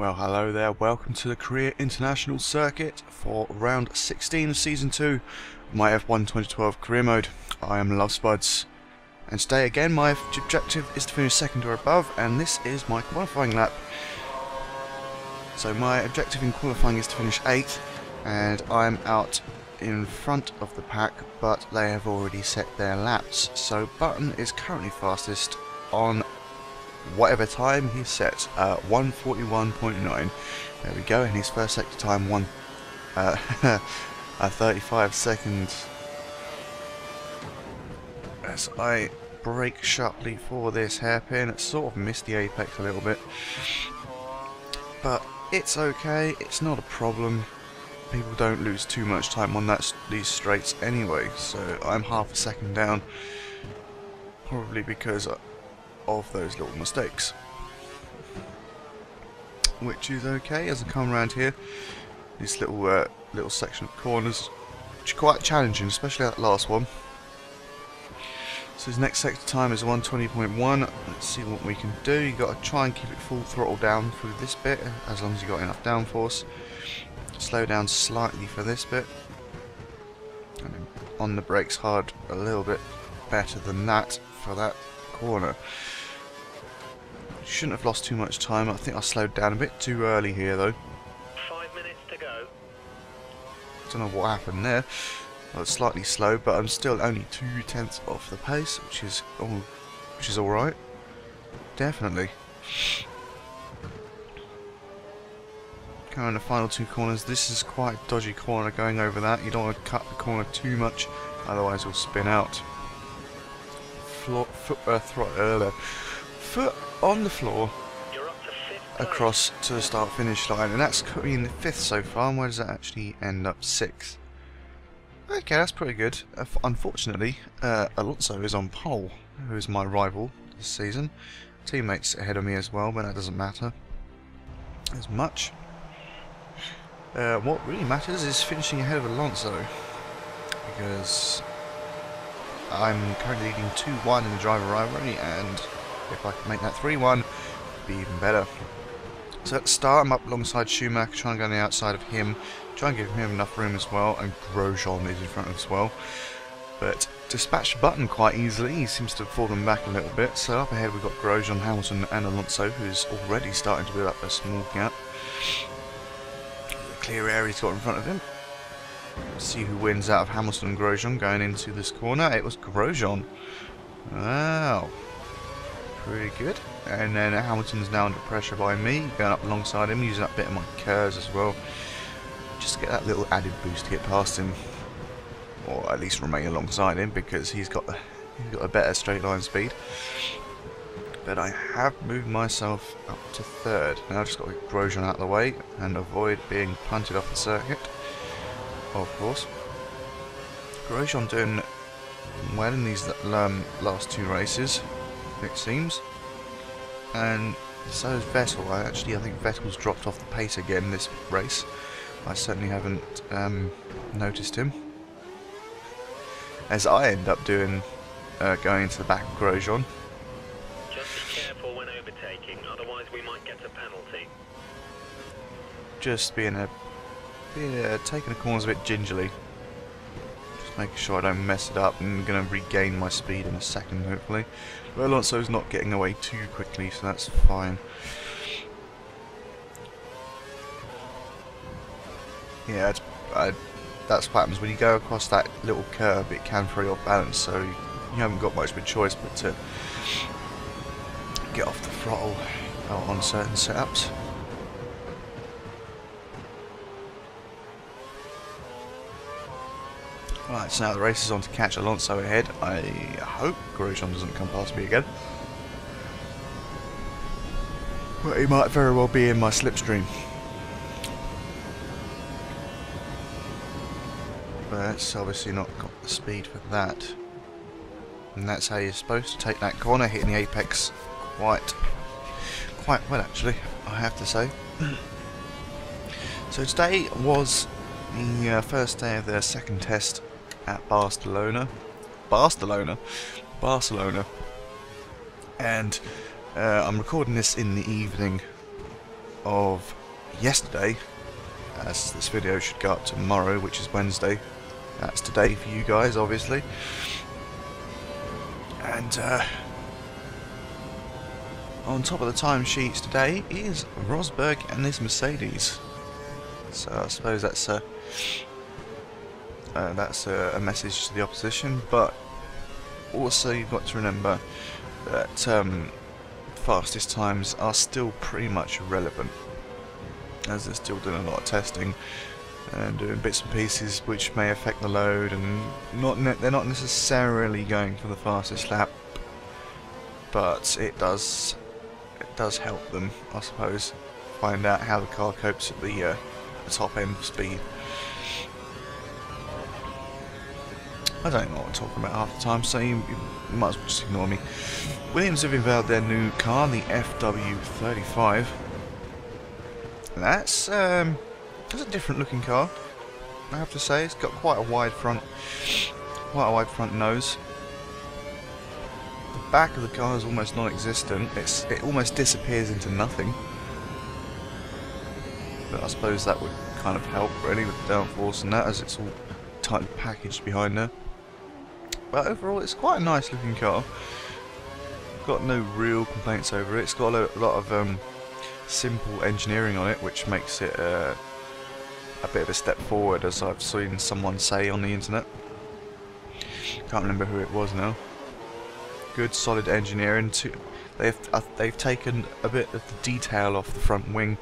Well, hello there, welcome to the Career International Circuit for round 16 of Season 2 of my F1 2012 career mode. I am LoveSpuds, and today again my objective is to finish second or above, and this is my qualifying lap. So my objective in qualifying is to finish 8th, and I'm out in front of the pack, but they have already set their laps. So Button is currently fastest on whatever time he set, 1:41.9. There we go, and his first sector time 35 seconds. As I brake sharply for this hairpin, it sort of missed the apex a little bit, but it's okay, it's not a problem. People don't lose too much time on these straights anyway, so I'm half a second down, probably because of those little mistakes, which is okay. As I come around here, this little section of corners, which is quite challenging, especially that last one. So his next sector time is 1:20.1. Let's see what we can do. You got to try and keep it full throttle down through this bit, as long as you got enough downforce. Slow down slightly for this bit, and then on the brakes hard a little bit better than that for that corner. Shouldn't have lost too much time. I think I slowed down a bit too early here though. 5 minutes to go. Don't know what happened there. I was slightly slow, but I'm still only 2/10 off the pace, which is alright. Definitely. Going the final two corners. This is quite a dodgy corner going over that. You don't want to cut the corner too much, otherwise you'll spin out. Foot on the floor, across to the start finish line, and that's put me in the 5th so far. And where does that actually end up? 6th. Okay, that's pretty good. Unfortunately, Alonso is on pole, who is my rival this season. Teammates ahead of me as well, but that doesn't matter as much. What really matters is finishing ahead of Alonso, because I'm currently leading 2-1 in the driver rivalry, and if I can make that 3-1, it'd be even better. So at the start, I'm up alongside Schumacher, trying to go on the outside of him, try and give him enough room as well, and Grosjean is in front of us as well. But dispatched Button quite easily. He seems to have fallen back a little bit. So up ahead we've got Grosjean, Hamilton and Alonso, who's already starting to build up a small gap. The clear area he's got in front of him. Let's see who wins out of Hamilton and Grosjean going into this corner. It was Grosjean. Wow. Pretty good. And then Hamilton's now under pressure by me, going up alongside him, using up a bit of my curves as well, just to get that little added boost to get past him, or at least remain alongside him, because he's got a better straight line speed. But I have moved myself up to 3rd. Now I've just got to get Grosjean out of the way and avoid being punted off the circuit, of course. Grosjean doing well in these last 2 races, it seems, and so is Vettel. I think Vettel's dropped off the pace again this race. I certainly haven't noticed him, as I end up doing going into the back of Grosjean. Just be careful when overtaking, otherwise we might get a penalty. Just taking the corners a bit gingerly, just making sure I don't mess it up. I'm going to regain my speed in a second, hopefully. But Alonso's not getting away too quickly, so that's fine. Yeah, that's what happens when you go across that little curve. It can throw you off balance, so you haven't got much of a choice but to get off the throttle on certain setups. Right, so now the race is on to catch Alonso ahead. I hope Grosjean doesn't come past me again, but he might very well be in my slipstream. But it's obviously not got the speed for that, and that's how you're supposed to take that corner, hitting the apex quite well, actually, I have to say. So today was the first day of their second test at Barcelona, and I'm recording this in the evening of yesterday, as this video should go up tomorrow, which is Wednesday. That's today for you guys, obviously. And on top of the timesheets today is Rosberg and his Mercedes. So I suppose that's a message to the opposition, but also you've got to remember that fastest times are still pretty much irrelevant, as they're still doing a lot of testing and doing bits and pieces which may affect the load, and they're not necessarily going for the fastest lap, but it does help them, I suppose, find out how the car copes at the top end of speed. I don't know what I'm talking about half the time, so you might as well just ignore me. Williams have unveiled their new car, the FW35. That's a different looking car, I have to say. It's got quite a wide front nose. The back of the car is almost non-existent. It almost disappears into nothing. But I suppose that would kind of help, really, with the downforce and that, as it's all tightly packaged behind there. But overall, it's quite a nice looking car. Got no real complaints over it. It's got a lot of simple engineering on it, which makes it a bit of a step forward, as I've seen someone say on the internet. Can't remember who it was now. Good solid engineering. They've taken a bit of the detail off the front wing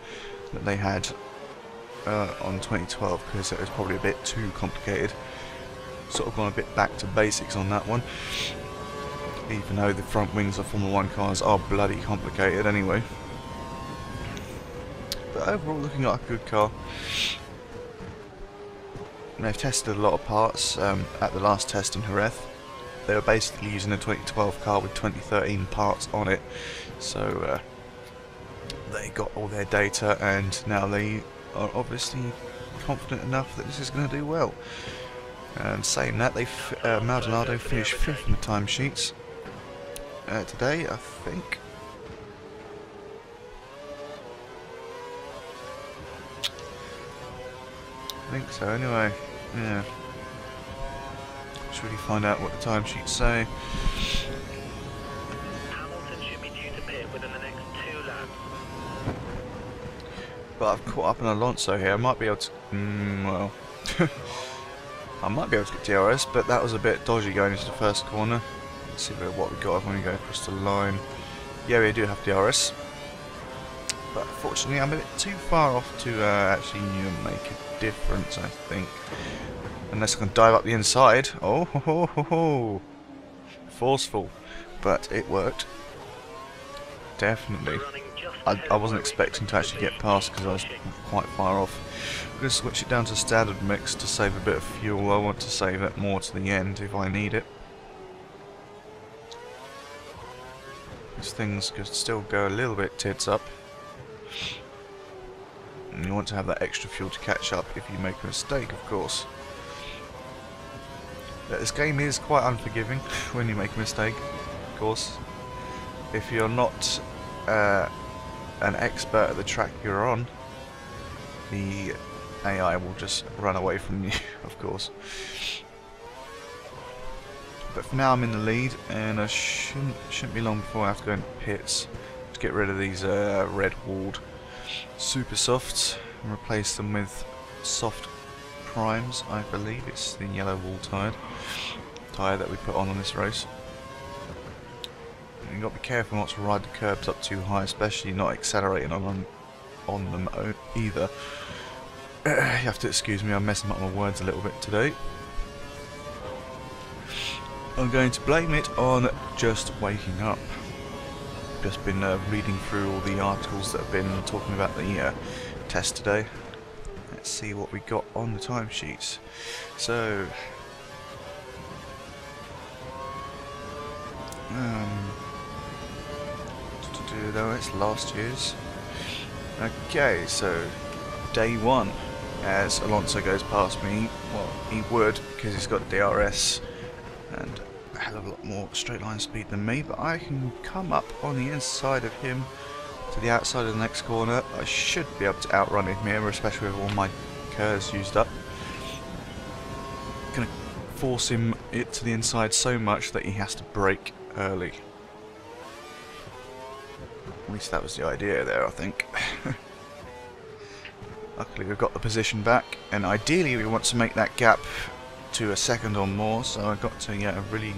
that they had on 2012, because it was probably a bit too complicated. Sort of gone a bit back to basics on that one, even though the front wings of Formula 1 cars are bloody complicated anyway. But overall, looking like a good car. And they've tested a lot of parts at the last test in Jerez. They were basically using a 2012 car with 2013 parts on it, so they got all their data, and now they are obviously confident enough that this is going to do well. And saying that, Maldonado finished 5th in the timesheets today, I think. I think so, anyway. Yeah. Let's really find out what the timesheets say. Hamilton should be due to pit within the next 2 laps. But I've caught up on Alonso here. I might be able to... well... I might be able to get DRS, but that was a bit dodgy going into the first corner. Let's see what we got when we go across the line. Yeah, we do have DRS. But fortunately, I'm a bit too far off to actually make a difference, I think. Unless I can dive up the inside. Oh, ho, ho, ho, ho. Forceful. But it worked. Definitely. I wasn't expecting to actually get past because I was quite far off. I'm going to switch it down to standard mix to save a bit of fuel. I want to save it more to the end if I need it. These things could still go a little bit tits up. And you want to have that extra fuel to catch up if you make a mistake, of course. But this game is quite unforgiving when you make a mistake, of course. If you're not an expert at the track you're on, the AI will just run away from you, of course. But for now I'm in the lead, and I shouldn't be long before I have to go into pits to get rid of these red walled super softs and replace them with soft primes. I believe it's the yellow wall tyre that we put on this race. You've got to be careful not to ride the curbs up too high, especially not accelerating on them either. You have to excuse me, I'm messing up my words a little bit today. I'm going to blame it on just waking up. Just been reading through all the articles that have been talking about the test today. Let's see what we got on the timesheets. So, though it's last year's. Okay, so day 1, as Alonso goes past me, well, he would because he's got DRS and a hell of a lot more straight line speed than me, but I can come up on the inside of him to the outside of the next corner. I should be able to outrun him here, especially with all my curves used up. Gonna force him it to the inside so much that he has to brake early. At least that was the idea there, I think. Luckily we've got the position back, and ideally we want to make that gap to a second or more, so I've got to really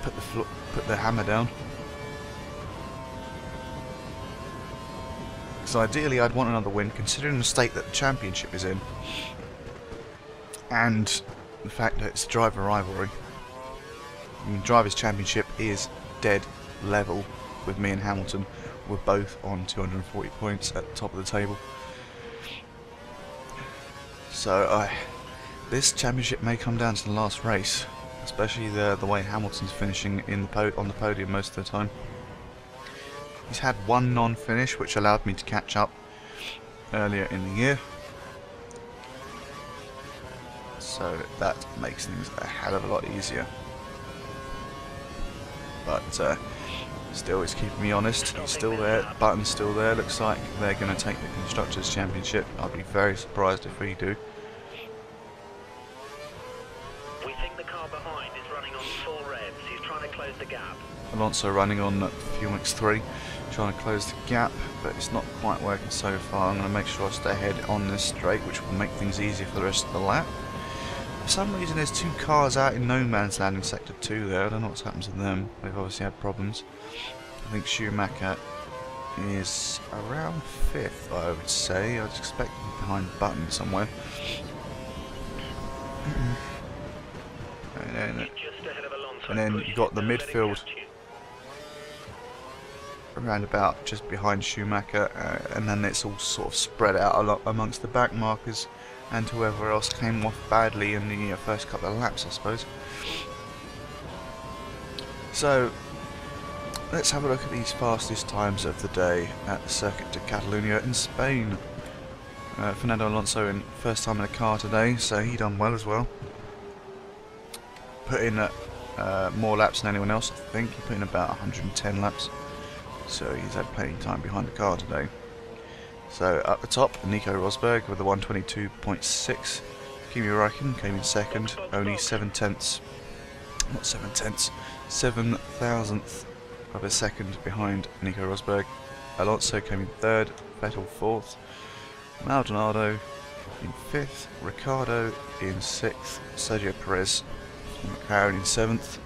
put the hammer down. So ideally I'd want another win, considering the state that the championship is in, and the fact that it's a driver rivalry. I mean, Drivers' Championship is dead level with me and Hamilton. We're both on 240 points at the top of the table. So this championship may come down to the last race, especially the way Hamilton's finishing on the podium most of the time. He's had one non-finish, which allowed me to catch up earlier in the year. So that makes things a hell of a lot easier. But still, it's keeping me honest. He's still there. Button's still there. Looks like they're going to take the Constructors' Championship. I'd be very surprised if we do. We think the car behind is running on full revs. He's trying to close the gap. Alonso running on Fuel Mix 3, trying to close the gap, but it's not quite working so far. I'm going to make sure I stay ahead on this straight, which will make things easier for the rest of the lap. For some reason there's two cars out in no man's land in Sector 2 there. I don't know what's happened to them. They've obviously had problems. I think Schumacher is around 5th, I would say. I'd expect him behind Button somewhere. And then you've got the midfield around about just behind Schumacher, and then it's all sort of spread out amongst the back markers and whoever else came off badly in the first couple of laps, I suppose. So let's have a look at these fastest times of the day at the Circuit de Catalunya in Spain. Fernando Alonso in first time in a car today, so he done well as well. Put in more laps than anyone else, I think. He put in about 110 laps, so he's had plenty of time behind the car today. So up the top, Nico Rosberg with a 122.6. Kimi Räikkönen came in second, only 7/10ths, not 7/10ths, 7,000th of a second behind Nico Rosberg. Alonso came in third, Vettel fourth, Maldonado in fifth, Ricciardo in sixth, Sergio Perez from McLaren in seventh,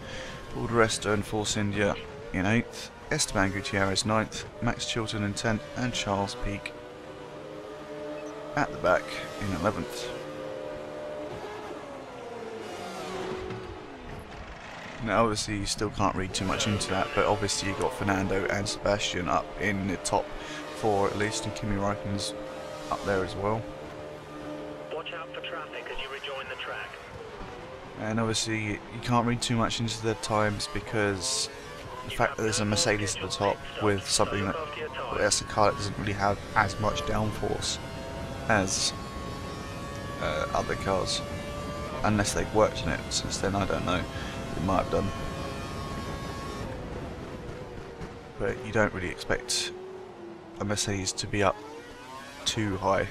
Paul di Resta and Force India in eighth, Esteban Gutierrez ninth, Max Chilton in 10th, and Charles Peake at the back in 11th. Now obviously you still can't read too much into that, but obviously you've got Fernando and Sebastian up in the top 4 at least, and Kimi Räikkönen's up there as well. Watch out for traffic as you rejoin the track. And obviously you can't read too much into the times, because the fact that there's a Mercedes at the top with something that's a car that doesn't really have as much downforce as other cars, unless they've worked on it. Since then, I don't know. They might have done, but you don't really expect a Mercedes to be up too high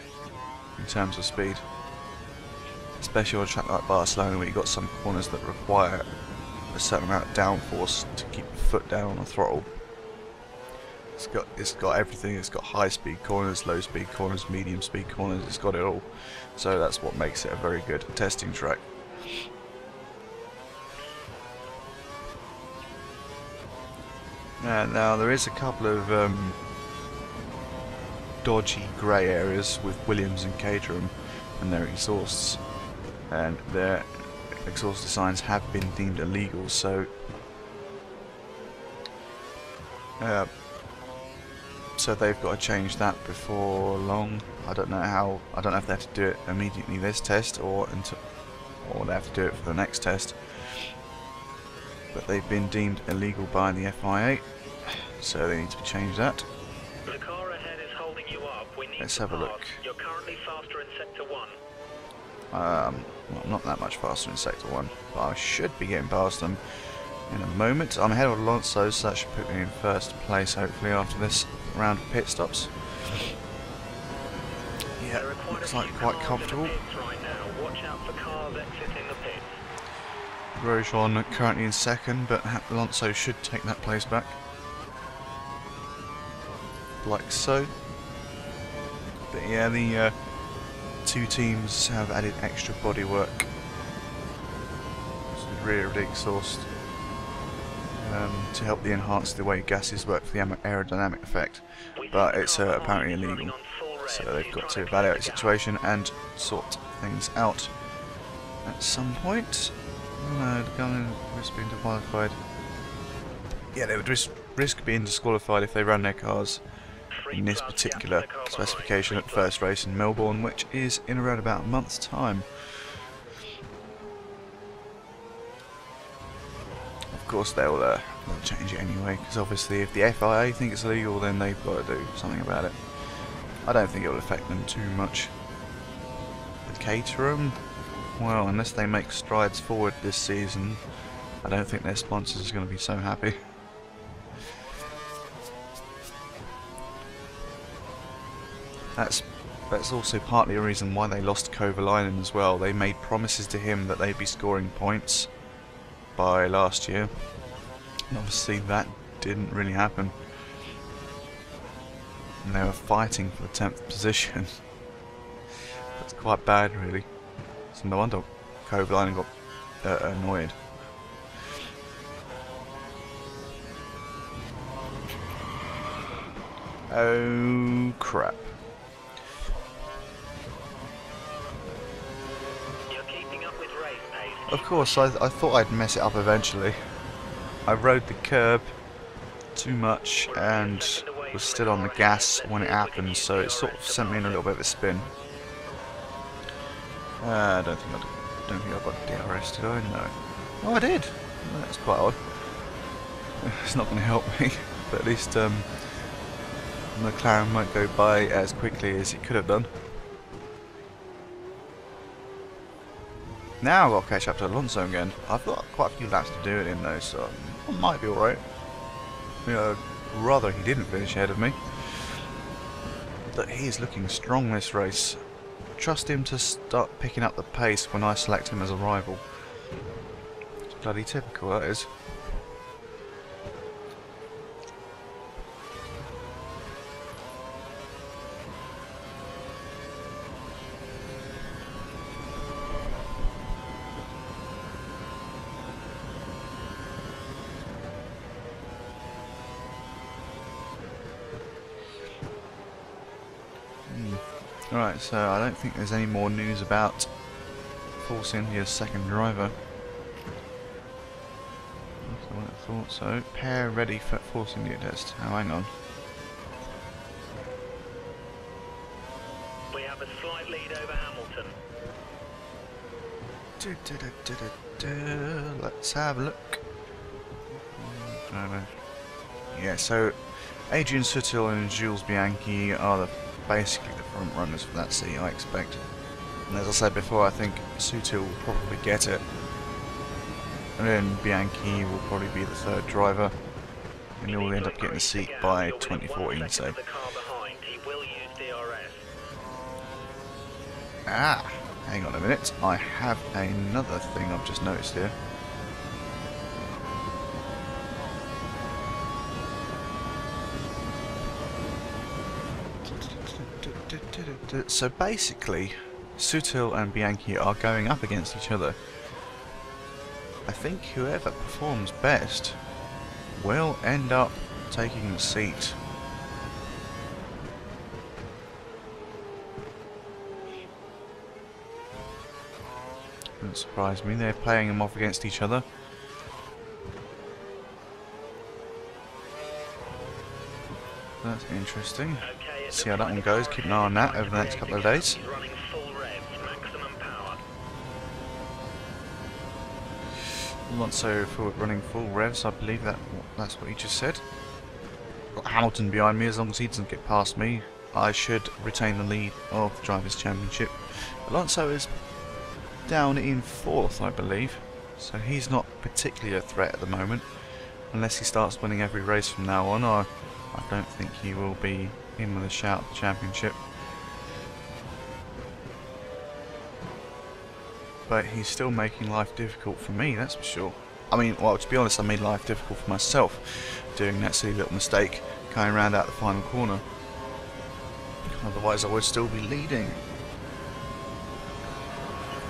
in terms of speed, especially on a track like Barcelona, where you've got some corners that require a certain amount of downforce to keep the foot down on the throttle. It's got everything. It's got high speed corners, low speed corners, medium speed corners. It's got it all. So that's what makes it a very good testing track. Now there is a couple of dodgy grey areas with Williams and Caterham and their exhausts, and their exhaust designs have been deemed illegal. So so they've got to change that before long. I don't know how. I don't know if they have to do it immediately this test or they have to do it for the next test. But they've been deemed illegal by the FIA, so they need to change that. The car ahead is holding you up. We need Let's to have a pass. look. You're currently faster in sector 1. Well, I'm not that much faster in sector 1, but I should be getting past them in a moment. I'm ahead of Alonso, so that should put me in first place hopefully after this round of pit stops. Yeah, looks like quite comfortable. Grosjean currently in second, but Alonso should take that place back. Like so. But yeah, the two teams have added extra bodywork to the rear of the exhaust to help enhance the way gases work for the aerodynamic effect. But it's apparently illegal, so they've got to evaluate the situation and sort things out at some point. No, the gun risk being disqualified. Yeah, they would risk being disqualified if they ran their cars in this particular specification at the first race in Melbourne, which is in around about a month's time. Of course they'll change it anyway, because obviously if the FIA think it's illegal, then they've got to do something about it. I don't think it will affect them too much. The Caterham, well, unless they make strides forward this season, I don't think their sponsors are going to be so happy. That's also partly a reason why they lost Kovalainen as well. They made promises to him that they'd be scoring points by last year, and obviously that didn't really happen. And they were fighting for the 10th position. That's quite bad, really. So no wonder Kovalainen got annoyed. Oh crap. Of course, I thought I'd mess it up eventually. I rode the curb too much and was still on the gas when it happened, so it sort of sent me in a little bit of a spin. I don't think I got DRS, did I? No. Oh, I did. Well, that's quite odd. It's not going to help me, but at least McLaren won't go by as quickly as it could have done. Now I've got to catch up to Alonso again. I've got quite a few laps to do it in though, so I might be alright. Rather he didn't finish ahead of me. But he's looking strong this race. Trust him to start picking up the pace when I select him as a rival. It's bloody typical, that is. Right, so I don't think there's any more news about Force India's second driver. I thought so. Pair ready for Force India test. Oh, hang on. We have a slight lead over Hamilton. Let's have a look. Yeah, so Adrian Sutil and Jules Bianchi are basically the front runners for that seat, I expect. And as I said before, I think Sutil will probably get it. And then Bianchi will probably be the third driver. And he'll end up getting the seat by 2014, so. Ah! Hang on a minute, I have another thing I've just noticed here. So basically, Sutil and Bianchi are going up against each other. I think whoever performs best will end up taking the seat. Doesn't surprise me, they're playing them off against each other. That's interesting. See how that one goes, keep an eye on that over the next couple of days. Alonso running full revs, I believe that's what he just said. Got Hamilton behind me, as long as he doesn't get past me, I should retain the lead of the Drivers' Championship. Alonso is down in 4th, I believe. So he's not particularly a threat at the moment. Unless he starts winning every race from now on, I don't think he will be in with a shout at the championship. But he's still making life difficult for me, that's for sure. I mean, well, to be honest, I made life difficult for myself doing that silly little mistake going round out the final corner. Otherwise I would still be leading.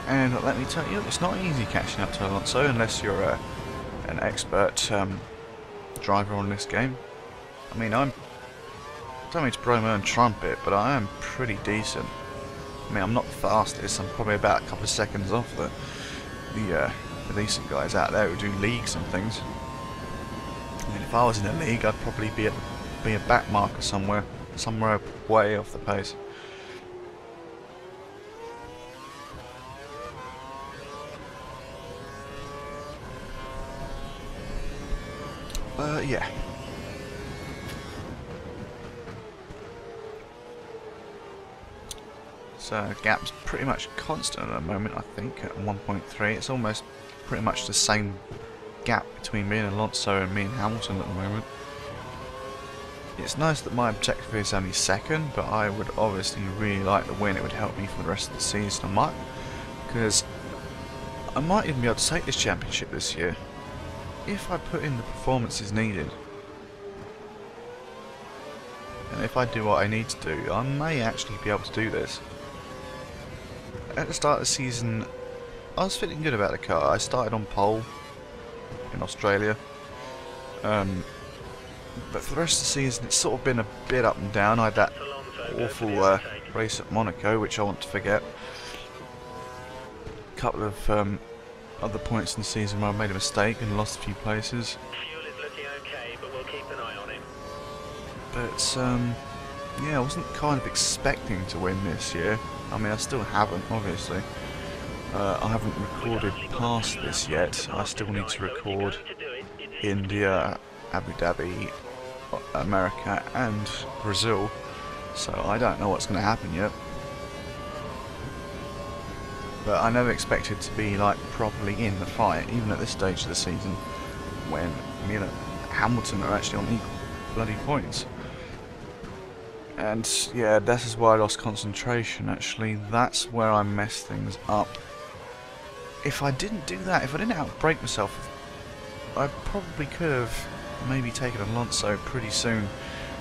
And let me tell you, it's not easy catching up to Alonso unless you're an expert driver on this game. I mean, I don't mean to blow my own trumpet, but I am pretty decent. I mean, I'm not the fastest, I'm probably about a couple of seconds off the decent guys out there who do leagues and things. I mean, if I was in a league, I'd probably be a back marker somewhere way off the pace. Yeah. So gap's pretty much constant at the moment, I think, at 1.3. It's almost pretty much the same gap between me and Alonso and me and Hamilton at the moment. It's nice that my objective is only second, but I would obviously really like the win. It would help me for the rest of the season. Because I might even be able to take this championship this year if I put in the performances needed. And if I do what I need to do, I may actually be able to do this. At the start of the season, I was feeling good about the car. I started on pole in Australia. But for the rest of the season, it's sort of been a bit up and down. I had that awful race at Monaco, which I want to forget. A couple of other points in the season where I made a mistake and lost a few places. Fuel is looking okay, but we'll keep an eye on it. But yeah, I wasn't kind of expecting to win this year. I mean, I still haven't, obviously. I haven't recorded past this yet. I still need to record India, Abu Dhabi, America and Brazil, so I don't know what's going to happen yet. But I never expected to be like properly in the fight, even at this stage of the season, when me and Hamilton are actually on equal bloody points. And yeah, this is why I lost concentration. Actually, that's where I messed things up. If I didn't do that, if I didn't outbrake myself, I probably could have maybe taken Alonso pretty soon.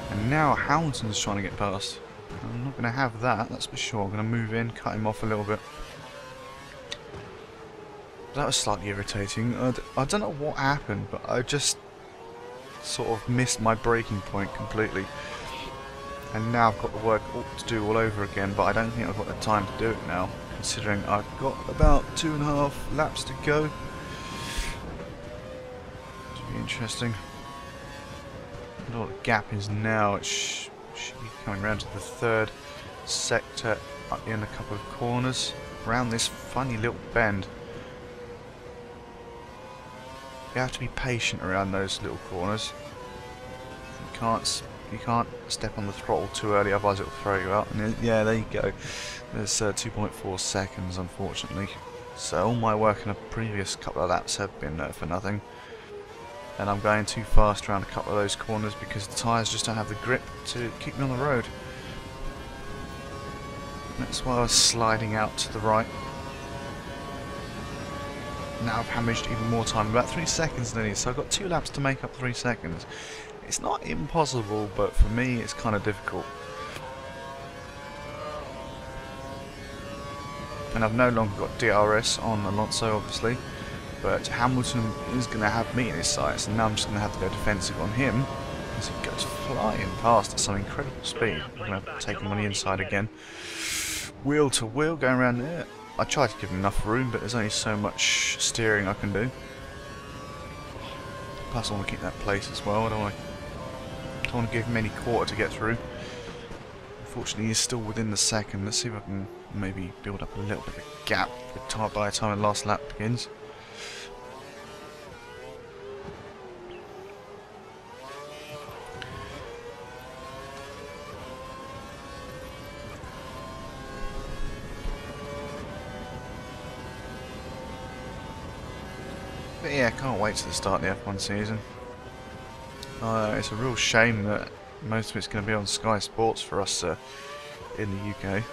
And now Hamilton's trying to get past. I'm not going to have that, that's for sure. I'm going to move in, cut him off a little bit. That was slightly irritating. I don't know what happened, but I just sort of missed my braking point completely. And now I've got the work to do all over again, but I don't think I've got the time to do it now, considering I've got about 2.5 laps to go. Should be interesting. I don't know what the gap is now. It should be coming around to the third sector in a couple of corners around this funny little bend. You have to be patient around those little corners. You can't step on the throttle too early, otherwise it will throw you out. And yeah, there you go. There's 2.4 seconds, unfortunately. So all my work in the previous couple of laps have been for nothing. And I'm going too fast around a couple of those corners because the tyres just don't have the grip to keep me on the road. That's why I was sliding out to the right. Now I've hemorrhaged even more time, about 3 seconds nearly, so I've got 2 laps to make up 3 seconds. It's not impossible, but for me it's kind of difficult. And I've no longer got DRS on Alonso, obviously, but Hamilton is going to have me in his sights, and now I'm just going to have to go defensive on him as he goes flying past at some incredible speed. I'm going to take him on the inside again. Wheel to wheel, going around there. I tried to give him enough room, but there's only so much steering I can do. Plus I want to keep that place as well. I don't want to give him any quarter to get through. Unfortunately, he's still within the second. Let's see if I can maybe build up a little bit of a gap by the time the last lap begins. But yeah, can't wait to start the F1 season. It's a real shame that most of it's going to be on Sky Sports for us in the UK.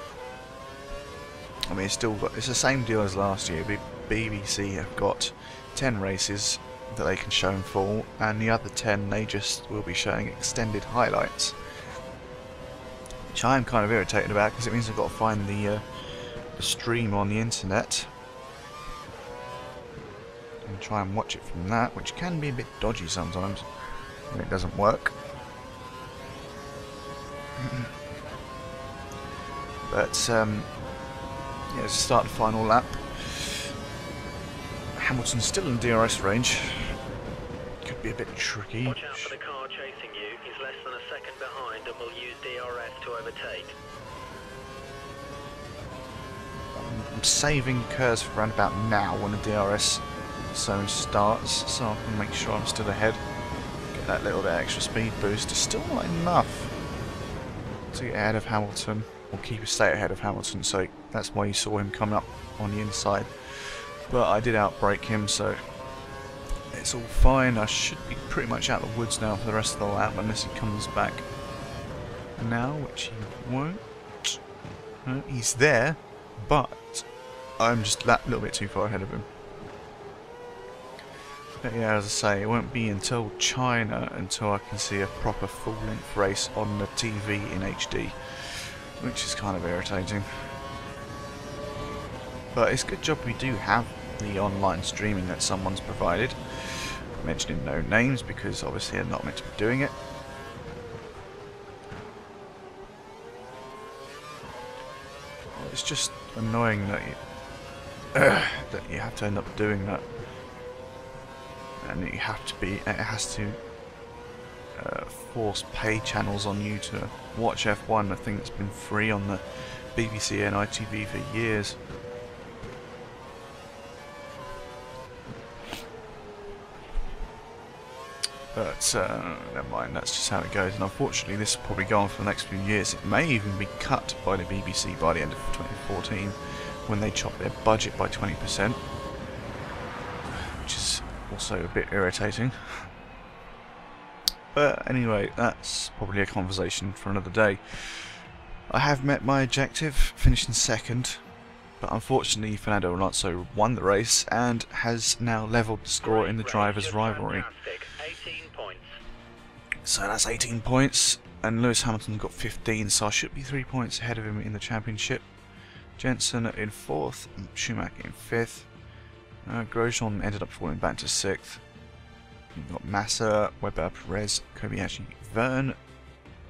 I mean, it's the same deal as last year. BBC have got 10 races that they can show in full, and the other 10 they just will be showing extended highlights, which I am kind of irritated about because it means I've got to find the stream on the internet and try and watch it from that, which can be a bit dodgy sometimes when it doesn't work. But yeah, let's start the final lap. Hamilton's still in DRS range. Could be a bit tricky. Watch out for the car chasing you. He's less than a second behind and will use DRS to overtake. I'm saving curves for around about now when the DRS zone starts, so I can make sure I'm still ahead. Get that little bit extra speed boost. It's still not enough to get ahead of Hamilton, or keep a state ahead of Hamilton, so that's why you saw him coming up on the inside. But I did outbrake him, so it's all fine. I should be pretty much out of the woods now for the rest of the lap, unless he comes back now, which he won't. No, he's there, but I'm just that little bit too far ahead of him. But yeah, as I say, it won't be until China until I can see a proper full-length race on the TV in HD, which is kind of irritating. But it's a good job we do have the online streaming that someone's provided. I'm mentioning no names because obviously they're not meant to be doing it. It's just annoying that you have to end up doing that, and it has to force pay channels on you to watch F1. I think it's been free on the BBC and ITV for years. But never mind, that's just how it goes, and unfortunately this will probably go on for the next few years. It may even be cut by the BBC by the end of 2014 when they chop their budget by 20%, which is also a bit irritating. But anyway, that's probably a conversation for another day. I have met my objective, finishing second, but unfortunately Fernando Alonso won the race and has now levelled the score in the drivers' rivalry. So that's 18 points, and Lewis Hamilton got 15, so I should be 3 points ahead of him in the championship. Jensen in 4th, and Schumacher in 5th. Grosjean ended up falling back to 6th. You've got Massa, Webber, Perez, Kobayashi, Verne,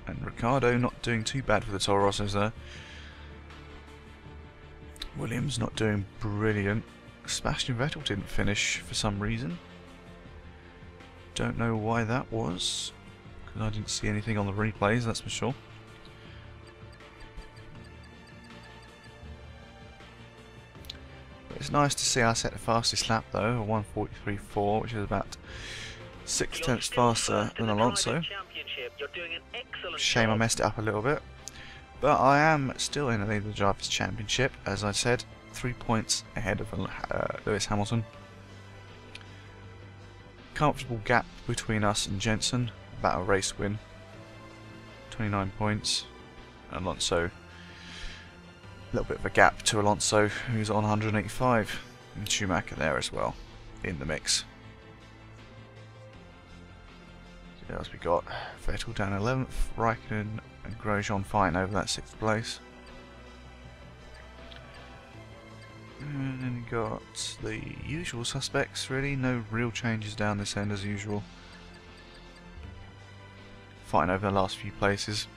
and Ricciardo not doing too bad for the Toro Rossos there. Williams not doing brilliant. Sebastian Vettel didn't finish for some reason. Don't know why that was, because I didn't see anything on the replays, that's for sure. But it's nice to see I set the fastest lap though, a 1:43.4, which is about 6/10 faster than Alonso. Shame I messed it up a little bit. But I am still in the lead of the Drivers' Championship, as I said, 3 points ahead of Lewis Hamilton. Comfortable gap between us and Jensen, about a race win. 29 points. Alonso, a little bit of a gap to Alonso, who's on 185. And Schumacher there as well, in the mix. So as we got Vettel down 11th, Raikkonen and Grosjean fighting over that 6th place. And then you got the usual suspects really, no real changes down this end as usual. Fighting over the last few places.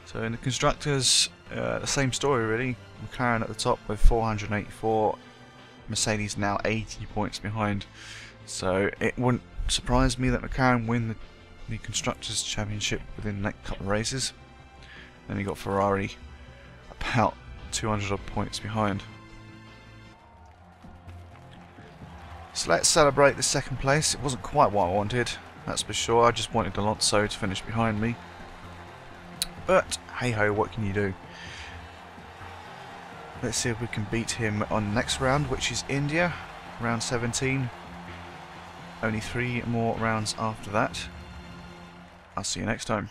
So in the constructors, the same story really. McLaren at the top with 484, Mercedes now 80 points behind. So it wouldn't surprise me that McLaren win the Constructors' Championship within the next couple of races. Then you got Ferrari about 200 odd points behind. So let's celebrate the second place. It wasn't quite what I wanted, that's for sure. I just wanted Alonso to finish behind me. But hey ho, what can you do? Let's see if we can beat him on the next round, which is India. round 17. Only 3 more rounds after that. I'll see you next time.